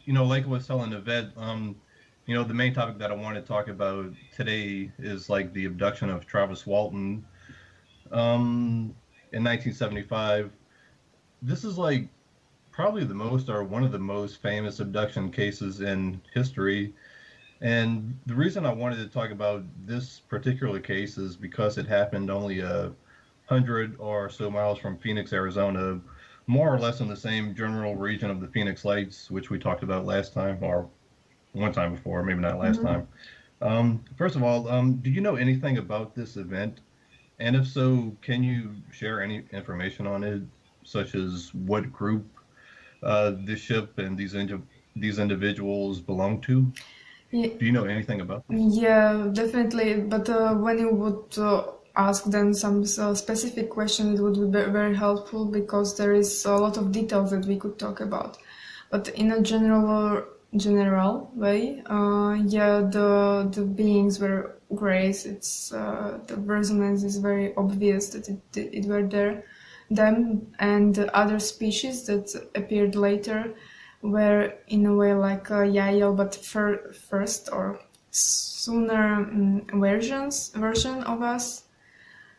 like I was telling Yvette, the main topic that I want to talk about today is like the abduction of Travis Walton in 1975. This is like probably the most or one of the most famous abduction cases in history. And the reason I wanted to talk about this particular case is because it happened only 100 or so miles from Phoenix, Arizona, more or less in the same general region of the Phoenix Lights, which we talked about last time, or one time before, maybe not last Mhm. time. First of all, do you know anything about this event? And if so, can you share any information on it, such as what group this ship and these individuals belong to? Ye- Do you know anything about this? Yeah, definitely. But when you would ask them some specific question, it would be very helpful because there is a lot of details that we could talk about. But in a general way, yeah, the beings were grays. It's the resonance is very obvious that it were there. Them and the other species that appeared later were in a way like YahYel, but first or sooner version of us.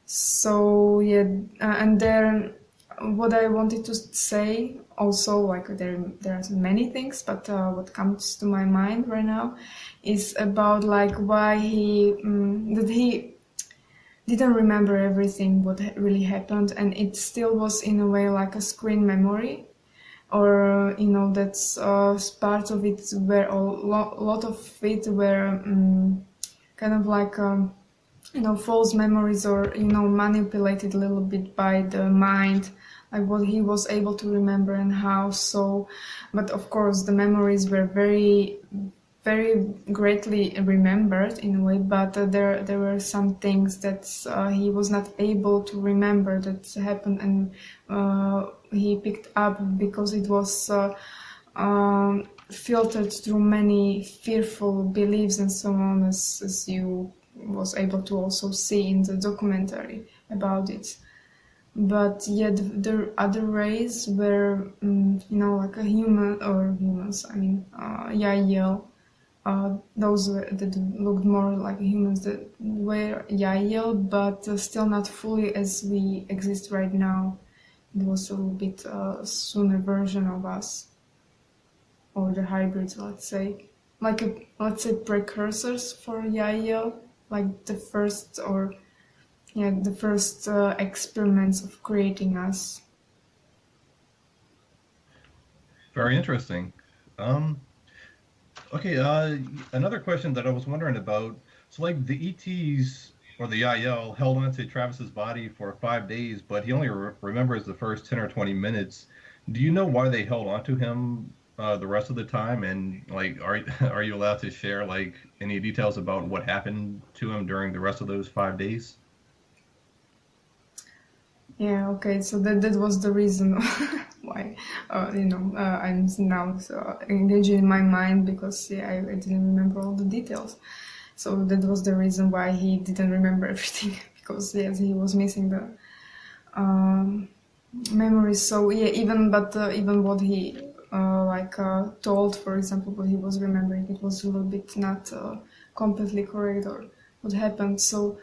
So yeah, and then what I wanted to say also, like there are many things, but what comes to my mind right now is about like why that he didn't remember everything what really happened, and it still was in a way like a screen memory, or that's part of it where lot of it were kind of like false memories, or manipulated a little bit by the mind, like what he was able to remember and how. So but of course the memories were very very greatly remembered in a way, but there were some things that he was not able to remember that happened, and he picked up because it was filtered through many fearful beliefs and so on, as you was able to also see in the documentary about it. But yet the other race were like a human, or humans, I mean, YahYel. Those that looked more like humans that were YahYel, but still not fully as we exist right now. It was a little bit sooner version of us, or the hybrids, let's say, like let's say precursors for YahYel, like the first, or yeah, the first experiments of creating us. Very interesting. Um, okay, another question that I was wondering about. So, like the ETs or the IL held onto Travis's body for 5 days, but he only remembers the first 10 or 20 minutes. Do you know why they held onto him the rest of the time? And like, are you allowed to share like any details about what happened to him during the rest of those 5 days? Yeah, okay, so that was the reason why I'm now engaging in my mind, because yeah, I didn't remember all the details. So that was the reason why he didn't remember everything because yes, he was missing the um, memories. So yeah, even what he told, for example, what he was remembering, it was a little bit not completely correct, or what happened. So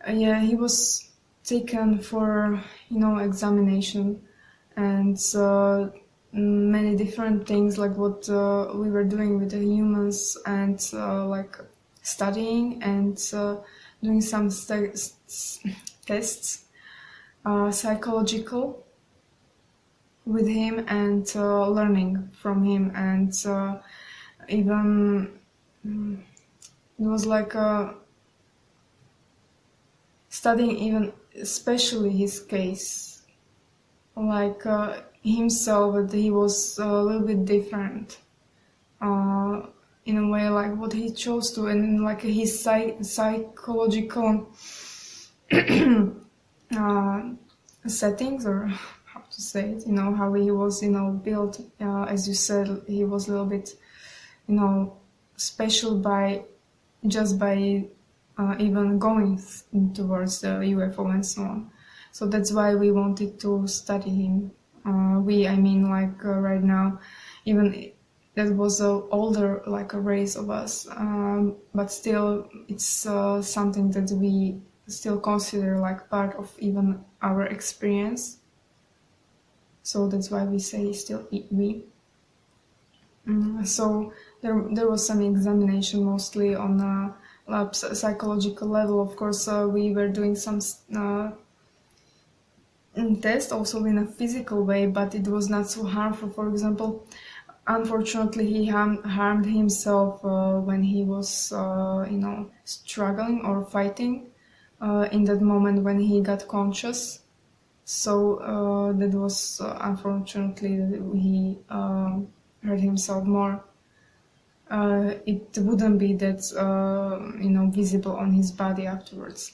yeah, he was taken for examination, and many different things, like what we were doing with the humans, and like studying and doing some tests, psychological, with him, and learning from him, and even it was like studying even especially his case, like himself, that he was a little bit different uh, in a way, like what he chose to, and like his psychological uh, settings, or how to say it, how he was built, as you said, he was a little bit special by just by even going towards the UFO and so on. So that's why we wanted to study him. I mean, like right now, even that was a older like a race of us, but still it's something that we still consider like part of even our experience. So that's why we say still we. So there was some examination mostly on a lab psychological level. Of course, we were doing some test also in a physical way, but it was not so harmful. For example, unfortunately, he harmed himself when he was, struggling or fighting in that moment when he got conscious. So that was unfortunately he hurt himself more. It wouldn't be that visible on his body afterwards.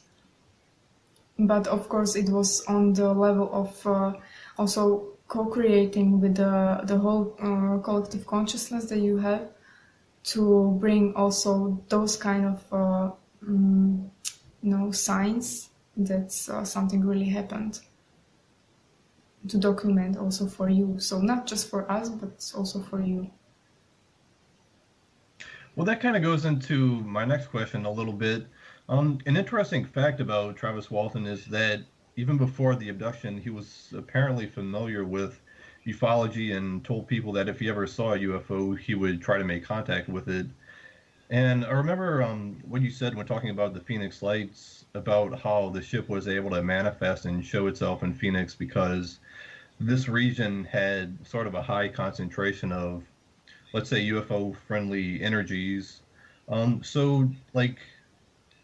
But of course, it was on the level of also co-creating with the whole collective consciousness that you have, to bring also those kind of signs that something really happened, to document also for you. So not just for us, but also for you. Well, that kind of goes into my next question a little bit. An interesting fact about Travis Walton is that even before the abduction, he was apparently familiar with ufology and told people that if he ever saw a UFO, he would try to make contact with it. And I remember what you said when talking about the Phoenix Lights, about how the ship was able to manifest and show itself in Phoenix because this region had sort of a high concentration of, let's say, UFO-friendly energies. So, like,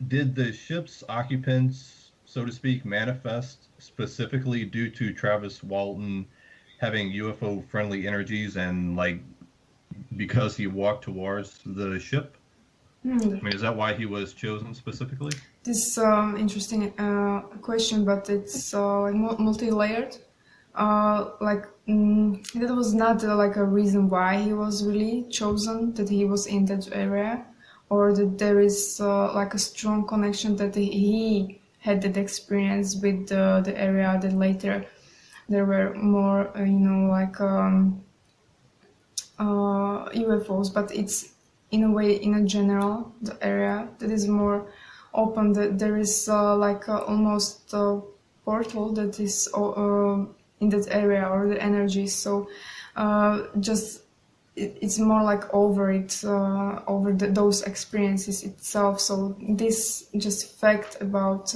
did the ship's occupants, so to speak, manifest specifically due to Travis Walton having UFO-friendly energies and, like, because he walked towards the ship? I mean, is that why he was chosen specifically? This interesting question, but it's like multi-layered. That was not like a reason why he was really chosen, that he was in that area, or that there is like a strong connection that he had that experience with the area, that later there were more UFOs, but it's in a way, in a general, the area that is more open, that there is almost a portal that is in that area, or the energy. So it's more like over it, over those experiences itself. So this just fact about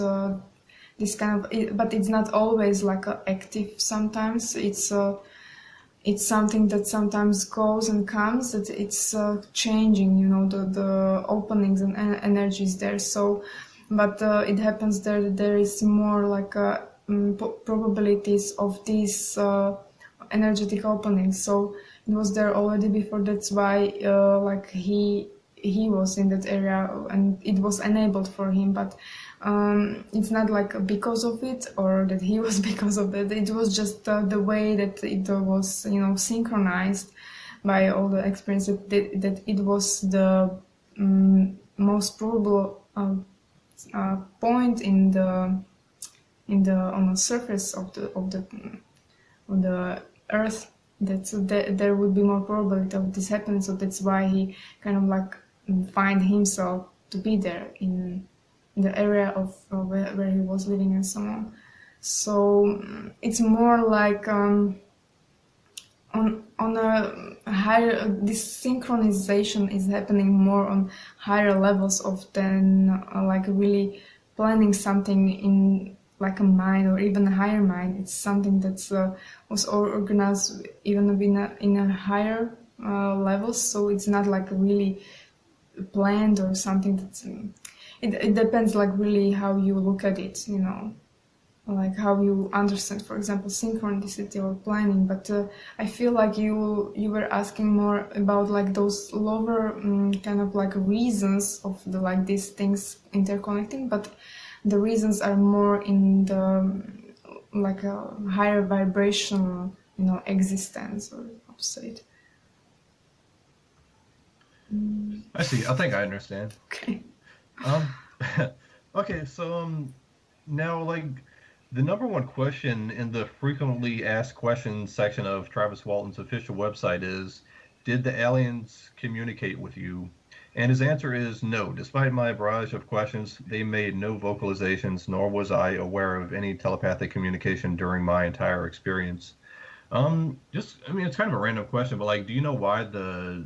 this kind of, but it's not always like active. Sometimes it's something that sometimes goes and comes, that it's changing, the openings and energies there. So, but it happens that there is more like probabilities of these energetic openings. So it was there already before. That's why he was in that area and it was enabled for him. But it's not like because of it, or that he was because of that. It was just the way that it was, synchronized by all the experience, that it was the most probable point on the surface of the earth, that there would be more probability of this happening. So that's why he kind of like find himself to be there in the area of where he was living and so on. So it's more like on a higher, this synchronization is happening more on higher levels of than like really planning something in like a mind, or even a higher mind. It's something that was organized even in a higher levels. So it's not like really planned or something that's it depends like really how you look at it, like how you understand, for example, synchronicity or planning. But I feel like you were asking more about like those lower kind of like reasons of the like these things interconnecting, but the reasons are more in the like a higher vibrational existence, or how to say it. I see. I think I understand. Okay. Okay, so now, like, the number one question in the frequently asked questions section of Travis Walton's official website is, did the aliens communicate with you? And his answer is no. Despite my barrage of questions, they made no vocalizations, nor was I aware of any telepathic communication during my entire experience. I mean, it's kind of a random question, but like, do you know why the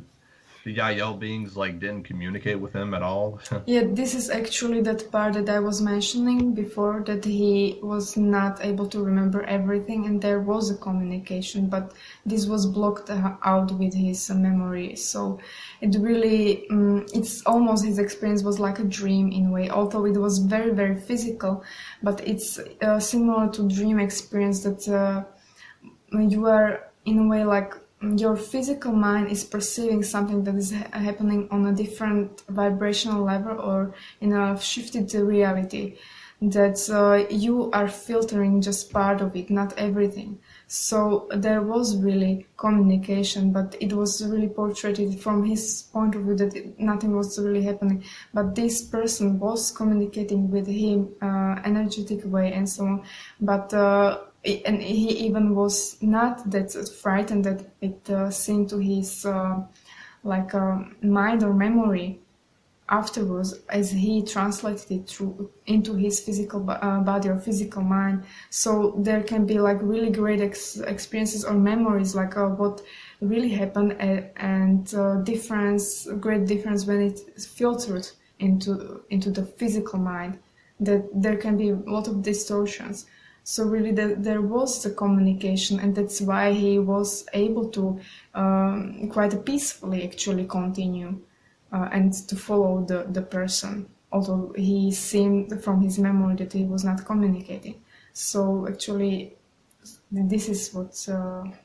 YahYel beings like didn't communicate with him at all? Yeah, this is actually that part that I was mentioning before, that he was not able to remember everything and there was a communication, but this was blocked out with his memory. So it really, it's almost, his experience was like a dream in a way, although it was very, very physical, but it's similar to dream experience that you are in a way like your physical mind is perceiving something that is happening on a different vibrational level or in a shifted reality, that you are filtering just part of it, not everything. So there was really communication, but it was really portrayed from his point of view that nothing was really happening, but this person was communicating with him energetic way and so on, but and he even was not that frightened that it seemed to his mind or memory afterwards, as he translated it through into his physical body or physical mind. So there can be like really great experiences or memories, like what really happened, and great difference when it's filtered into the physical mind. That there can be a lot of distortions. So really there was the communication, and that's why he was able to quite peacefully actually continue and to follow the person, although he seemed from his memory that he was not communicating. So actually this is what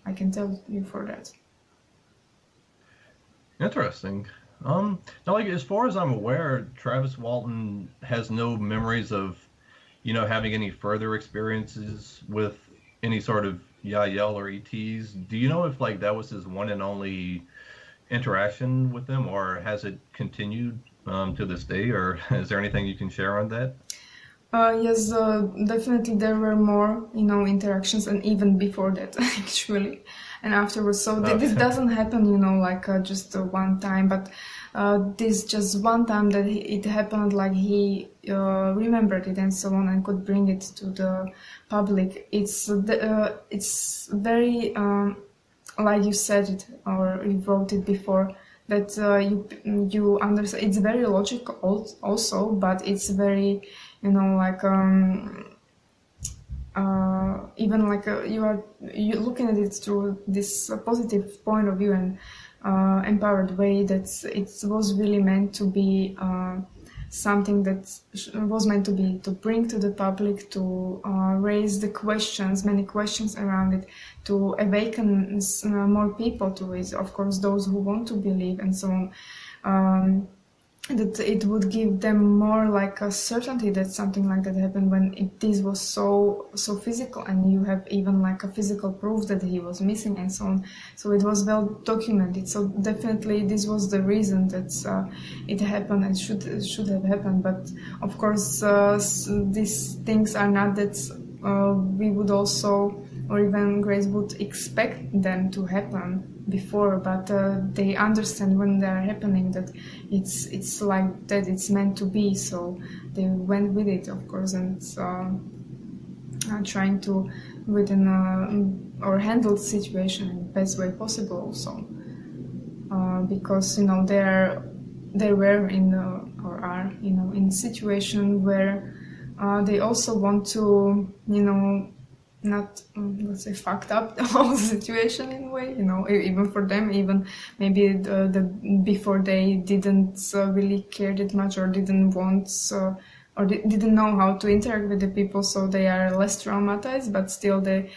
I can tell you for that. Interesting. Now, like as far as I'm aware, Travis Walton has no memories of, you know, having any further experiences with any sort of YahYel or ETs. Do you know if like that was his one and only interaction with them, or has it continued to this day, or is there anything you can share on that? Yes, definitely there were more, interactions, and even before that, actually, and afterwards. So this Okay. doesn't happen, like just one time, but this just one time that it happened, like he remembered it and so on, and could bring it to the public. It's very like you said it or you wrote it before, that you understand. It's very logical also, but it's very even like you looking at it through this positive point of view and empowered way, that it was really meant to be something that was meant to be to bring to the public, to raise the questions, many questions around it, to awaken more people to it, of course those who want to believe and so on, that it would give them more like a certainty that something like that happened, when this was so physical, and you have even like a physical proof that he was missing and so on. So it was well documented. So definitely this was the reason that it happened and should have happened. But of course these things are not that we would also, or even Grace would expect them to happen before, but they understand when they are happening that it's like that, it's meant to be. So they went with it, of course, and trying to within or handle the situation in the best way possible also, because they were in or are in a situation where they also want to not let's say fucked up the whole situation in a way, even for them, even maybe the before they didn't really care that much, or didn't want or didn't know how to interact with the people, so they are less traumatized, but still they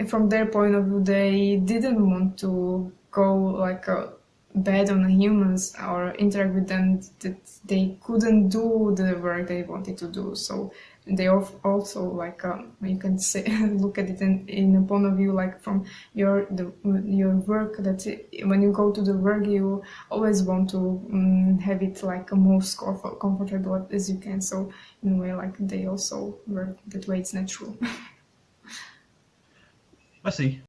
from their point of view they didn't want to go like bad on the humans or interact with them, that they couldn't do the work they wanted to do. So they also like you can say look at it in a point of view like from your work, that when you go to the work you always want to have it like most comfortable as you can. So in a way like they also work that way, it's natural. I see.